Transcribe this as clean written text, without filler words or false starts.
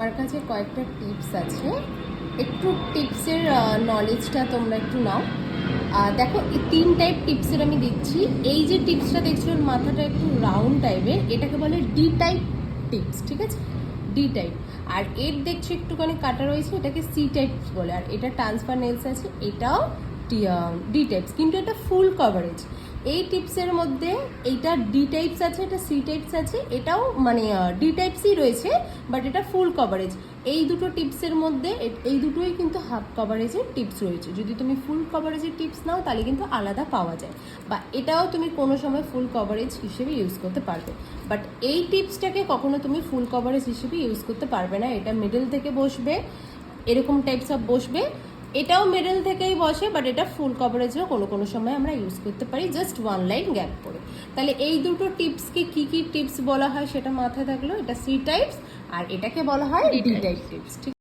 আমার কাছে কয়েকটা টিপস আছে, একটু টিপসের নলেজটা তোমরা একটু নাও। দেখো, এই 3 টাইপ টিপসের আমি দিচ্ছি। এই যে টিপসটা দেখছো ওর মাথাটা একটু রাউন্ড টাইপের, এটাকে বলে ডি টাইপ টিপস, ঠিক আছে? D type. আর এর দেখছো একটুখানি কাটা রয়েছে, এটাকে সি টাইপস বলে। আর এটা ট্রান্সফার নেলস আছে, এটাও ডি টাইপস, কিন্তু এটা ফুল কভারেজ। এই টিপসের মধ্যে এইটা ডি টাইপস আছে, এটা সি টাইপস আছে, এটাও মানে ডি টাইপসই রয়েছে, বাট এটা ফুল কভারেজ। এই দুটো টিপসের মধ্যে এই দুটোই কিন্তু হাফ কভারেজের টিপস রয়েছে। যদি তুমি ফুল কভারেজের টিপস নাও তাহলে কিন্তু আলাদা পাওয়া যায়, বা এটাও তুমি কোনো সময় ফুল কভারেজ হিসেবে ইউজ করতে পারবে। বাট এই টিপসটাকে কখনো তুমি ফুল কভারেজ হিসেবে ইউজ করতে পারবে না। এটা মিডল থেকে বসবে, এরকম টাইপস অফ বসবে। এটাও মিডল থেকেই বসে, বাট এটা ফুল কভারেজও কোনো কোনো সময় আমরা ইউজ করতে পারি, জাস্ট 1 লাইন গ্যাপ করে। তাহলে এই দুটো টিপসকে কী কী টিপস বলা হয় সেটা মাথায় থাকলো। এটা সি টাইপস আর এটাকে বলা হয় ডি টাইপ টিপস, ঠিক।